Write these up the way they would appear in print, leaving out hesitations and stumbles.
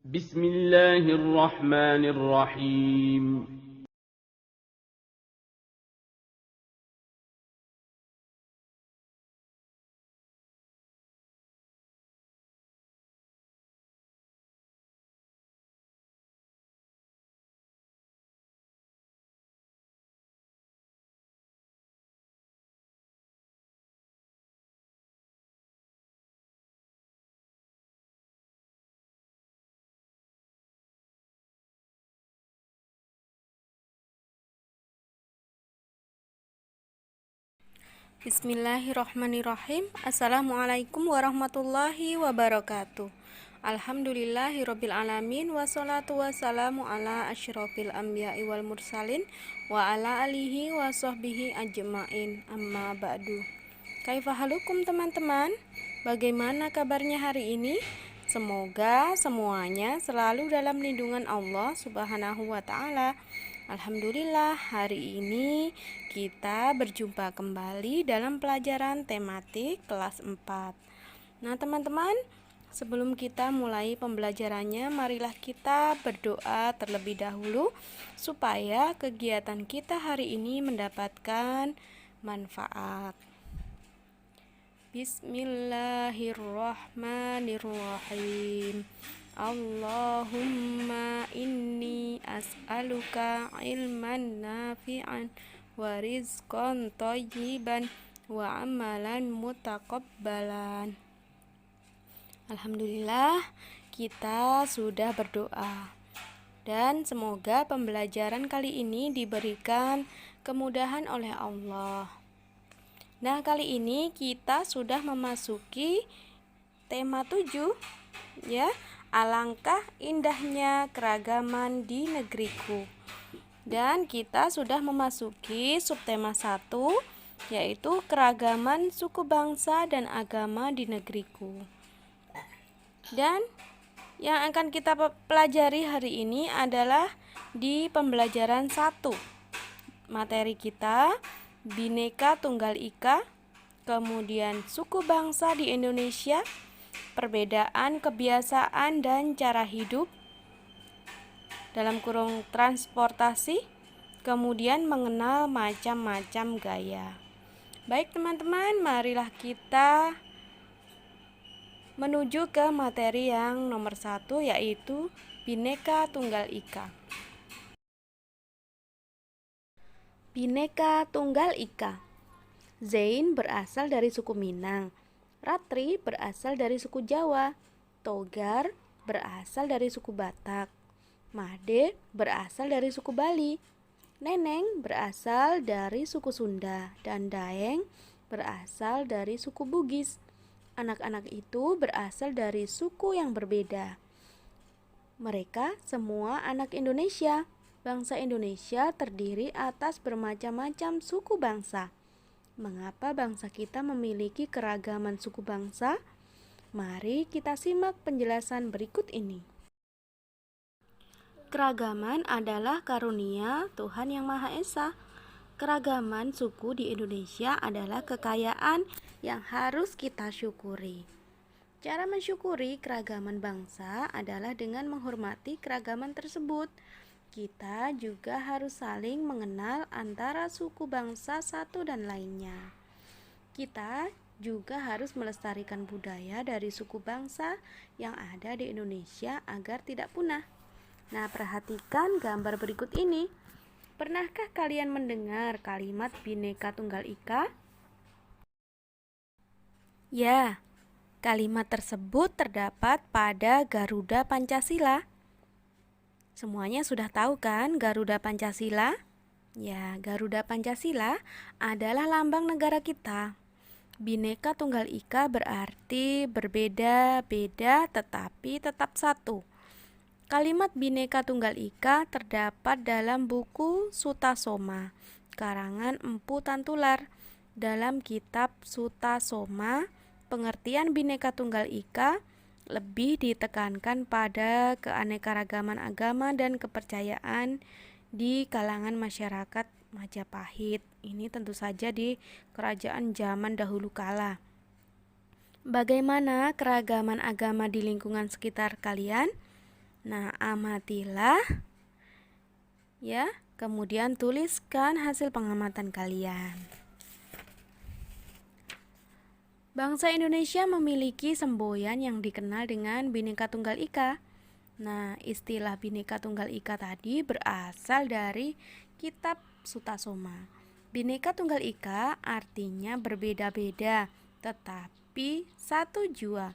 بسم الله الرحمن الرحيم. Bismillahirrohmanirrohim. Assalamualaikum warahmatullahi wabarakatuh. Alhamdulillahirabbil alamin, wassalatu wassalamu ala asyrofil anbiya'i wal mursalin wa ala alihi wa sahbihi ajma'in. Amma ba'du. Kaifahalukum teman-teman? Bagaimana kabarnya hari ini? Semoga semuanya selalu dalam lindungan Allah Subhanahu wa taala. Alhamdulillah, hari ini kita berjumpa kembali dalam pelajaran tematik kelas 4. Nah, teman-teman, sebelum kita mulai pembelajarannya, marilah kita berdoa terlebih dahulu supaya kegiatan kita hari ini mendapatkan manfaat. Bismillahirrahmanirrahim. Allahumma inni as'aluka ilman nafi'an wa rizqan thayyiban wa amalan mutaqabbalan. Alhamdulillah, kita sudah berdoa. Dan semoga pembelajaran kali ini diberikan kemudahan oleh Allah. Nah, kali ini kita sudah memasuki tema 7, ya. Alangkah indahnya keragaman di negeriku. Dan kita sudah memasuki subtema 1, yaitu keragaman suku bangsa dan agama di negeriku. Dan yang akan kita pelajari hari ini adalah di pembelajaran 1. Materi kita Bhinneka Tunggal Ika, kemudian suku bangsa di Indonesia, perbedaan kebiasaan dan cara hidup, dalam kurung transportasi, kemudian mengenal macam-macam gaya. Baik teman-teman, marilah kita menuju ke materi yang nomor 1, yaitu Bhinneka Tunggal Ika. Bhinneka Tunggal Ika. Zain berasal dari suku Minang, Ratri berasal dari suku Jawa, Togar berasal dari suku Batak, Made berasal dari suku Bali, Neneng berasal dari suku Sunda, dan Daeng berasal dari suku Bugis. Anak-anak itu berasal dari suku yang berbeda. Mereka semua anak Indonesia. Bangsa Indonesia terdiri atas bermacam-macam suku bangsa. Mengapa bangsa kita memiliki keragaman suku bangsa? Mari kita simak penjelasan berikut ini. Keragaman adalah karunia Tuhan Yang Maha Esa. Keragaman suku di Indonesia adalah kekayaan yang harus kita syukuri. Cara mensyukuri keragaman bangsa adalah dengan menghormati keragaman tersebut. Kita juga harus saling mengenal antara suku bangsa satu dan lainnya. Kita juga harus melestarikan budaya dari suku bangsa yang ada di Indonesia agar tidak punah. Nah, perhatikan gambar berikut ini. Pernahkah kalian mendengar kalimat Bhinneka Tunggal Ika? Ya, kalimat tersebut terdapat pada Garuda Pancasila. Semuanya sudah tahu kan Garuda Pancasila? Ya, Garuda Pancasila adalah lambang negara kita. Bhinneka Tunggal Ika berarti berbeda-beda tetapi tetap satu. Kalimat Bhinneka Tunggal Ika terdapat dalam buku Sutasoma, karangan Empu Tantular. Dalam kitab Sutasoma, pengertian Bhinneka Tunggal Ika lebih ditekankan pada keanekaragaman agama dan kepercayaan di kalangan masyarakat Majapahit. Ini tentu saja di kerajaan zaman dahulu kala. Bagaimana keragaman agama di lingkungan sekitar kalian? Nah, amatilah ya, kemudian tuliskan hasil pengamatan kalian. Bangsa Indonesia memiliki semboyan yang dikenal dengan Bhinneka Tunggal Ika. Nah, istilah Bhinneka Tunggal Ika tadi berasal dari kitab Sutasoma. Bhinneka Tunggal Ika artinya berbeda-beda, tetapi satu jua.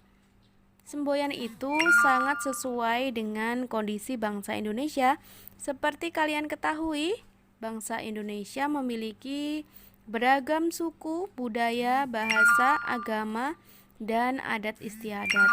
Semboyan itu sangat sesuai dengan kondisi bangsa Indonesia. Seperti kalian ketahui, bangsa Indonesia memiliki beragam suku, budaya, bahasa, agama, dan adat istiadat.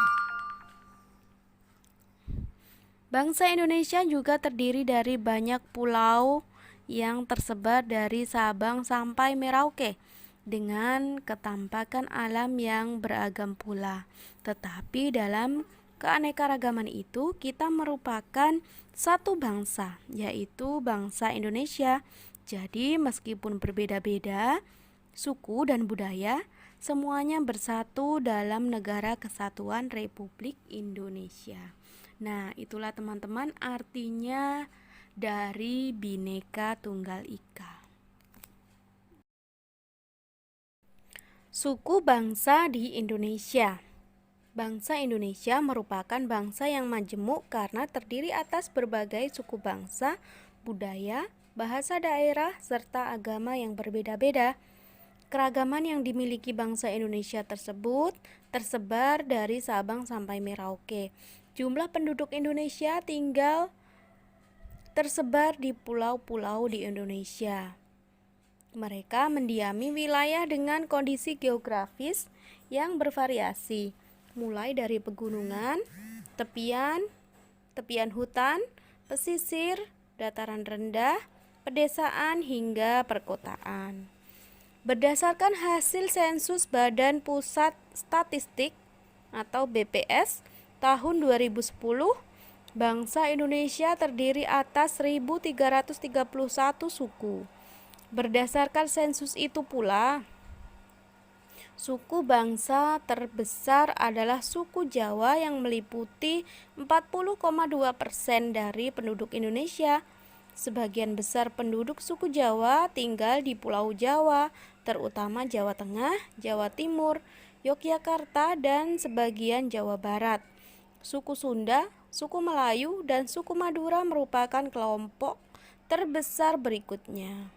Bangsa Indonesia juga terdiri dari banyak pulau yang tersebar dari Sabang sampai Merauke dengan ketampakan alam yang beragam pula. Tetapi dalam keanekaragaman itu kita merupakan satu bangsa, yaitu bangsa Indonesia. Jadi meskipun berbeda-beda suku dan budaya, semuanya bersatu dalam Negara Kesatuan Republik Indonesia. Nah, itulah teman-teman artinya dari Bhinneka Tunggal Ika. Suku bangsa di Indonesia. Bangsa Indonesia merupakan bangsa yang majemuk karena terdiri atas berbagai suku bangsa, budaya, bahasa daerah, serta agama yang berbeda-beda. Keragaman yang dimiliki bangsa Indonesia tersebut tersebar dari Sabang sampai Merauke. Jumlah penduduk Indonesia tinggal tersebar di pulau-pulau di Indonesia. Mereka mendiami wilayah dengan kondisi geografis yang bervariasi, mulai dari pegunungan, tepian hutan, pesisir, dataran rendah, pedesaan hingga perkotaan. Berdasarkan hasil sensus Badan Pusat Statistik atau BPS tahun 2010, bangsa Indonesia terdiri atas 1.331 suku. Berdasarkan sensus itu pula, suku bangsa terbesar adalah suku Jawa yang meliputi 40,2% dari penduduk Indonesia. Sebagian besar penduduk suku Jawa tinggal di Pulau Jawa, terutama Jawa Tengah, Jawa Timur, Yogyakarta, dan sebagian Jawa Barat. Suku Sunda, suku Melayu, dan suku Madura merupakan kelompok terbesar berikutnya.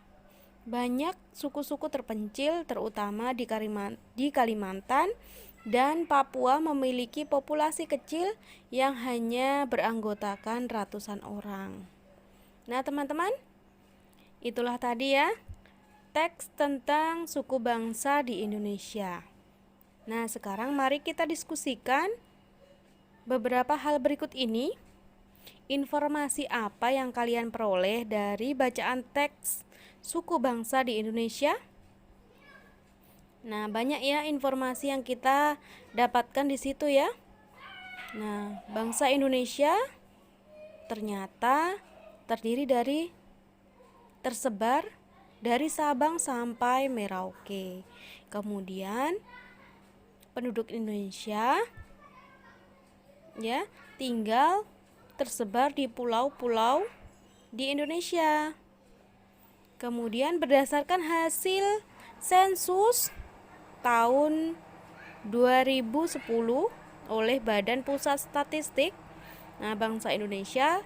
Banyak suku-suku terpencil, terutama di Kalimantan dan Papua, memiliki populasi kecil yang hanya beranggotakan ratusan orang. Nah, teman-teman, itulah tadi ya teks tentang suku bangsa di Indonesia. Nah, sekarang mari kita diskusikan beberapa hal berikut ini. Informasi apa yang kalian peroleh dari bacaan teks suku bangsa di Indonesia? Nah, banyak ya informasi yang kita dapatkan di situ ya. Nah, bangsa Indonesia ternyata tersebar dari Sabang sampai Merauke. Kemudian penduduk Indonesia ya tinggal tersebar di pulau-pulau di Indonesia. Kemudian berdasarkan hasil sensus tahun 2010 oleh Badan Pusat Statistik, nah bangsa Indonesia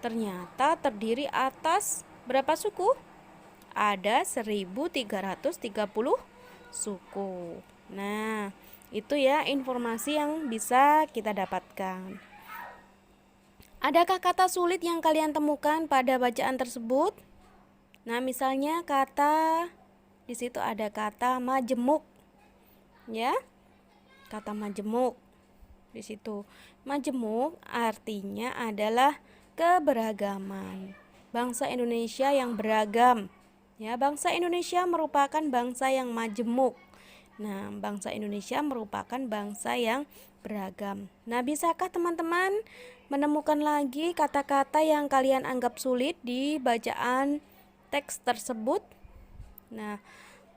ternyata terdiri atas berapa suku? Ada 1.330 suku. Nah, itu ya informasi yang bisa kita dapatkan. Adakah kata sulit yang kalian temukan pada bacaan tersebut? Nah, misalnya di situ ada kata majemuk. Ya. Kata majemuk. Di situ. Majemuk artinya adalah keberagaman. Bangsa Indonesia yang beragam. Ya, bangsa Indonesia merupakan bangsa yang majemuk. Nah, bangsa Indonesia merupakan bangsa yang beragam. Nah, bisakah teman-teman menemukan lagi kata-kata yang kalian anggap sulit di bacaan teks tersebut? Nah,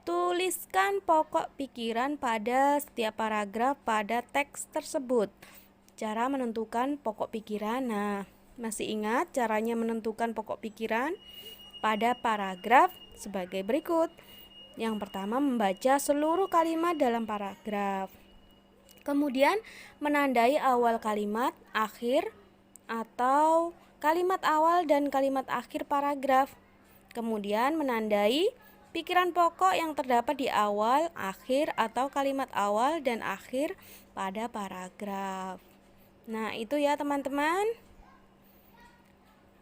tuliskan pokok pikiran pada setiap paragraf pada teks tersebut. cara menentukan pokok pikiran. Nah, masih ingat caranya menentukan pokok pikiran? Pada paragraf sebagai berikut. Yang pertama, membaca seluruh kalimat dalam paragraf. Kemudian, menandai awal kalimat, akhir, atau kalimat awal dan kalimat akhir paragraf. Kemudian, menandai pikiran pokok yang terdapat di awal, akhir, atau kalimat awal dan akhir pada paragraf. Nah, itu ya teman-teman,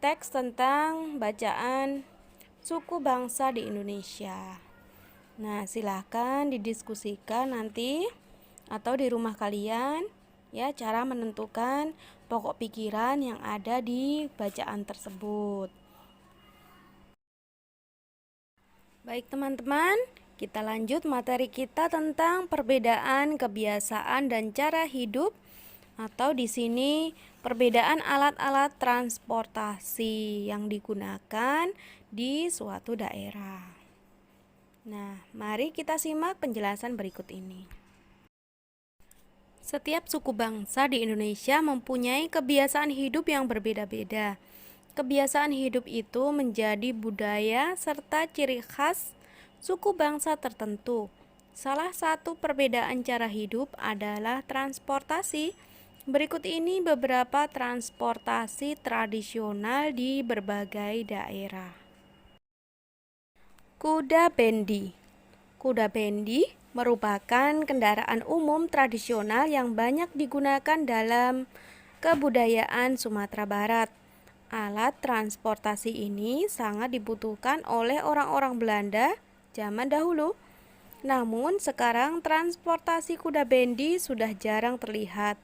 teks tentang bacaan suku bangsa di Indonesia. Nah, silahkan didiskusikan nanti atau di rumah kalian ya, cara menentukan pokok pikiran yang ada di bacaan tersebut. Baik teman-teman, kita lanjut materi kita tentang perbedaan kebiasaan dan cara hidup, atau di sini perbedaan alat-alat transportasi yang digunakan di suatu daerah. Nah, mari kita simak penjelasan berikut ini. Setiap suku bangsa di Indonesia mempunyai kebiasaan hidup yang berbeda-beda. Kebiasaan hidup itu menjadi budaya serta ciri khas suku bangsa tertentu. Salah satu perbedaan cara hidup adalah transportasi. Berikut ini beberapa transportasi tradisional di berbagai daerah. Kuda bendi. Kuda bendi merupakan kendaraan umum tradisional yang banyak digunakan dalam kebudayaan Sumatera Barat. Alat transportasi ini sangat dibutuhkan oleh orang-orang Belanda zaman dahulu. Namun sekarang transportasi kuda bendi sudah jarang terlihat.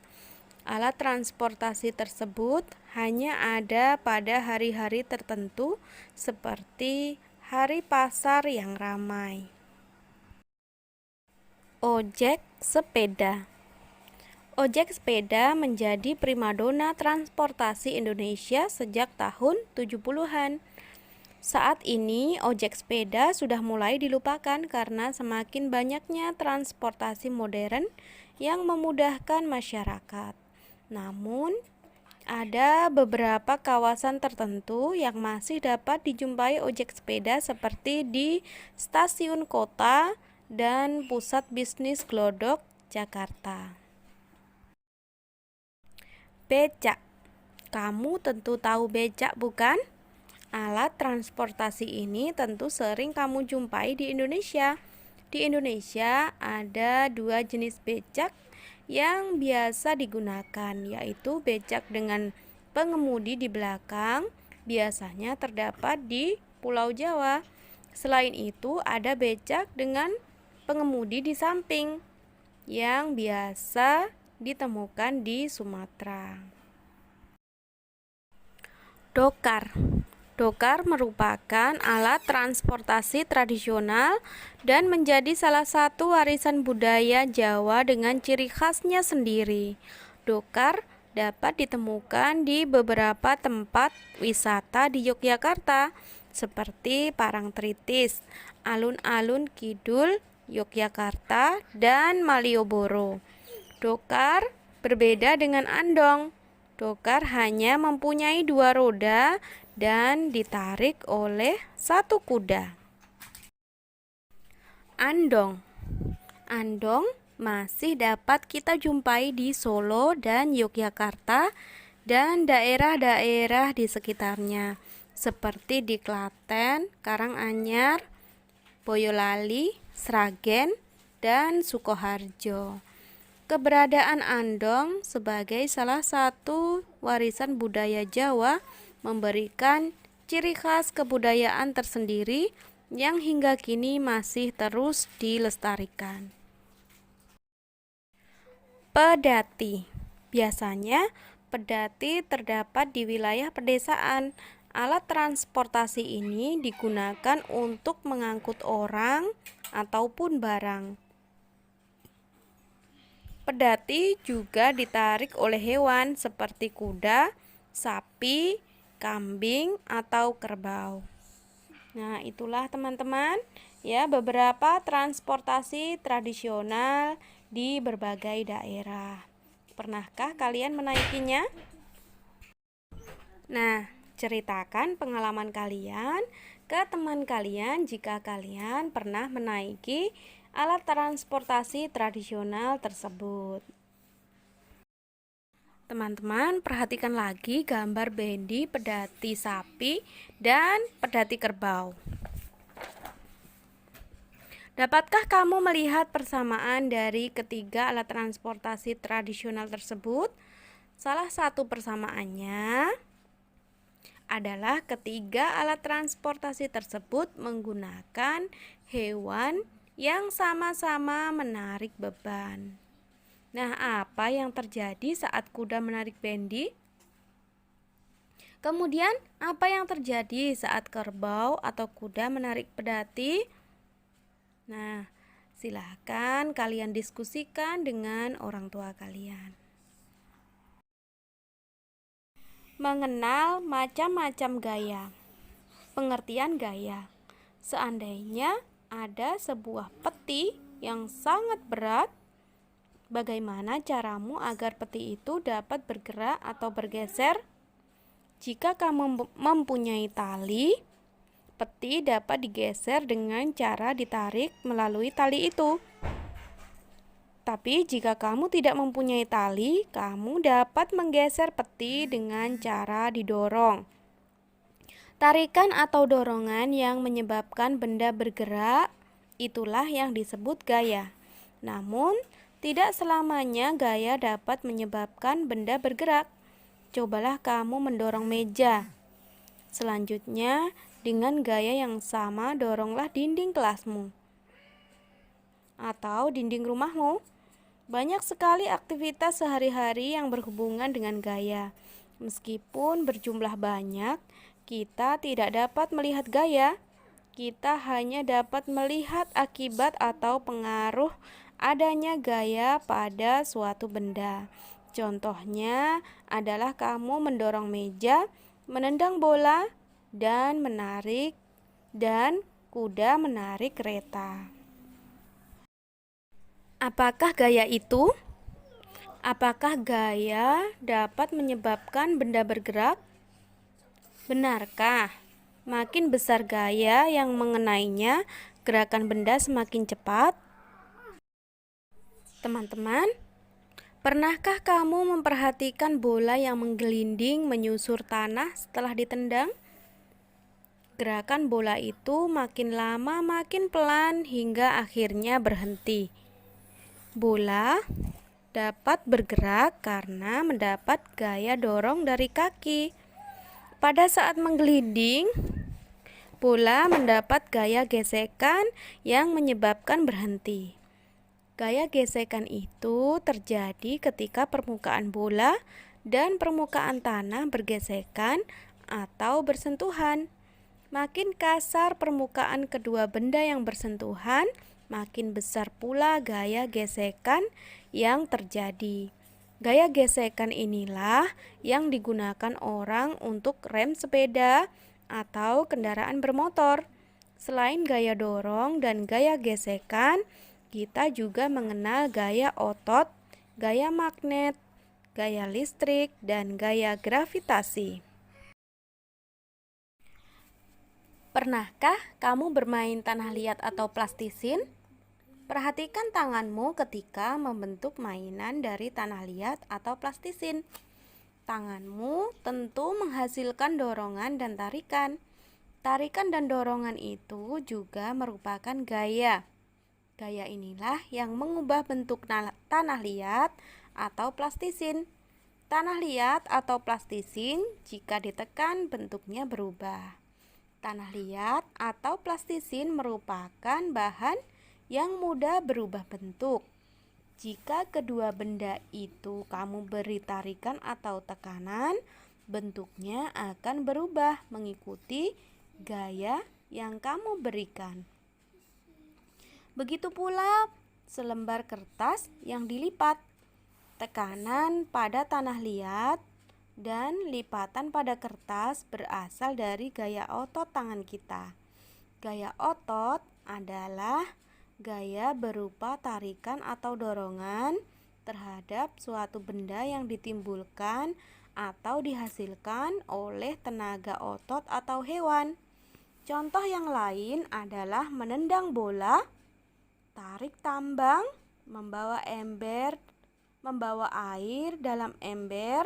Alat transportasi tersebut hanya ada pada hari-hari tertentu seperti hari pasar yang ramai. Ojek sepeda. Ojek sepeda menjadi primadona transportasi Indonesia sejak tahun 70-an. Saat ini ojek sepeda sudah mulai dilupakan karena semakin banyaknya transportasi modern yang memudahkan masyarakat. Namun, ada beberapa kawasan tertentu yang masih dapat dijumpai ojek sepeda seperti di stasiun kota dan pusat bisnis Glodok, Jakarta. Becak. Kamu tentu tahu becak, bukan? Alat transportasi ini tentu sering kamu jumpai di Indonesia. Di Indonesia ada dua jenis becak yang biasa digunakan, yaitu becak dengan pengemudi di belakang, biasanya terdapat di Pulau Jawa. Selain itu, ada becak dengan pengemudi di samping yang biasa ditemukan di Sumatera. Dokar. Dokar merupakan alat transportasi tradisional dan menjadi salah satu warisan budaya Jawa dengan ciri khasnya sendiri. Dokar dapat ditemukan di beberapa tempat wisata di Yogyakarta seperti Parangtritis, alun-alun Kidul Yogyakarta, dan Malioboro. Dokar berbeda dengan andong. Dokar hanya mempunyai dua roda dan ditarik oleh satu kuda. Andong. Andong masih dapat kita jumpai di Solo dan Yogyakarta dan daerah-daerah di sekitarnya, seperti di Klaten, Karanganyar, Boyolali, Sragen, dan Sukoharjo. Keberadaan andong sebagai salah satu warisan budaya Jawa memberikan ciri khas kebudayaan tersendiri yang hingga kini masih terus dilestarikan. Pedati. Biasanya pedati terdapat di wilayah pedesaan. Alat transportasi ini digunakan untuk mengangkut orang ataupun barang. Pedati juga ditarik oleh hewan seperti kuda, sapi, kambing, atau kerbau. Nah, itulah teman-teman ya beberapa transportasi tradisional di berbagai daerah. Pernahkah kalian menaikinya? Nah, ceritakan pengalaman kalian ke teman kalian jika kalian pernah menaiki alat transportasi tradisional tersebut. Teman-teman, perhatikan lagi gambar bendi, pedati sapi, dan pedati kerbau. Dapatkah kamu melihat persamaan dari ketiga alat transportasi tradisional tersebut? Salah satu persamaannya adalah ketiga alat transportasi tersebut menggunakan hewan yang sama-sama menarik beban. Nah, apa yang terjadi saat kuda menarik bendi? Kemudian, apa yang terjadi saat kerbau atau kuda menarik pedati? Nah, silahkan kalian diskusikan dengan orang tua kalian. Mengenal macam-macam gaya. Pengertian gaya. Seandainya ada sebuah peti yang sangat berat, bagaimana caramu agar peti itu dapat bergerak atau bergeser? Jika kamu mempunyai tali, peti dapat digeser dengan cara ditarik melalui tali itu. Tapi jika kamu tidak mempunyai tali, kamu dapat menggeser peti dengan cara didorong. Tarikan atau dorongan yang menyebabkan benda bergerak, itulah yang disebut gaya. Namun, tidak selamanya gaya dapat menyebabkan benda bergerak. Cobalah kamu mendorong meja. Selanjutnya, dengan gaya yang sama doronglah dinding kelasmu atau dinding rumahmu. Banyak sekali aktivitas sehari-hari yang berhubungan dengan gaya. Meskipun berjumlah banyak, kita tidak dapat melihat gaya. Kita hanya dapat melihat akibat atau pengaruh adanya gaya pada suatu benda. Contohnya adalah kamu mendorong meja, menendang bola, dan kuda menarik kereta. Apakah gaya itu? Apakah gaya dapat menyebabkan benda bergerak? Benarkah? Makin besar gaya yang mengenainya, gerakan benda semakin cepat. Teman-teman, pernahkah kamu memperhatikan bola yang menggelinding menyusur tanah setelah ditendang? Gerakan bola itu makin lama makin pelan hingga akhirnya berhenti. Bola dapat bergerak karena mendapat gaya dorong dari kaki. Pada saat menggelinding, bola mendapat gaya gesekan yang menyebabkan berhenti. Gaya gesekan itu terjadi ketika permukaan bola dan permukaan tanah bergesekan atau bersentuhan. Makin kasar permukaan kedua benda yang bersentuhan, makin besar pula gaya gesekan yang terjadi. Gaya gesekan inilah yang digunakan orang untuk rem sepeda atau kendaraan bermotor. Selain gaya dorong dan gaya gesekan, kita juga mengenal gaya otot, gaya magnet, gaya listrik, dan gaya gravitasi. Pernahkah kamu bermain tanah liat atau plastisin? Perhatikan tanganmu ketika membentuk mainan dari tanah liat atau plastisin. Tanganmu tentu menghasilkan dorongan dan tarikan. Tarikan dan dorongan itu juga merupakan gaya. Gaya inilah yang mengubah bentuk tanah liat atau plastisin. Tanah liat atau plastisin jika ditekan bentuknya berubah. Tanah liat atau plastisin merupakan bahan yang mudah berubah bentuk. Jika kedua benda itu kamu beri tarikan atau tekanan, bentuknya akan berubah mengikuti gaya yang kamu berikan. Begitu pula selembar kertas yang dilipat. Tekanan pada tanah liat dan lipatan pada kertas berasal dari gaya otot tangan kita. Gaya otot adalah gaya berupa tarikan atau dorongan, terhadap suatu benda yang ditimbulkan atau dihasilkan oleh tenaga otot atau hewan. Contoh yang lain adalah menendang bola, tarik tambang, membawa air dalam ember,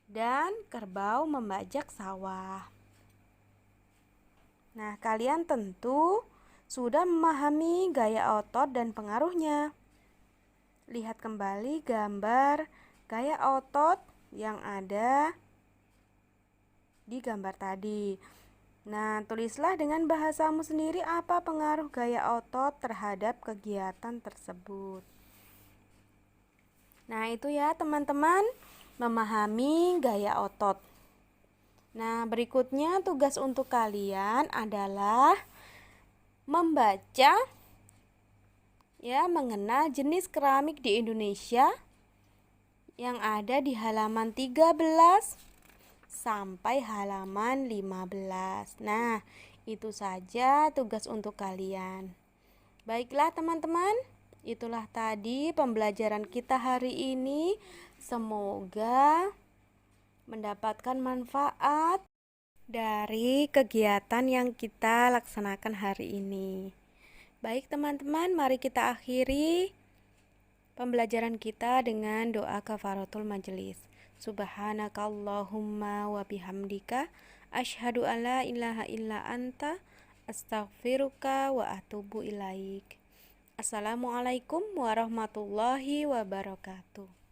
dan kerbau membajak sawah. Nah, kalian tentu sudah memahami gaya otot dan pengaruhnya. Lihat kembali gambar gaya otot yang ada di gambar tadi. Nah, tulislah dengan bahasamu sendiri apa pengaruh gaya otot terhadap kegiatan tersebut. Nah, itu ya teman-teman, memahami gaya otot. Nah, berikutnya tugas untuk kalian adalah membaca mengenal jenis keramik di Indonesia yang ada di halaman 13 sampai halaman 15. Nah, itu saja tugas untuk kalian. Baiklah teman-teman, itulah tadi pembelajaran kita hari ini. Semoga mendapatkan manfaat dari kegiatan yang kita laksanakan hari ini. Baik teman-teman, mari kita akhiri pembelajaran kita dengan doa kafaratul majelis. Subhanakallahumma wa bihamdika asyhadu alla ilaha illa anta astaghfiruka wa atubu ilaik. Assalamualaikum warahmatullahi wabarakatuh.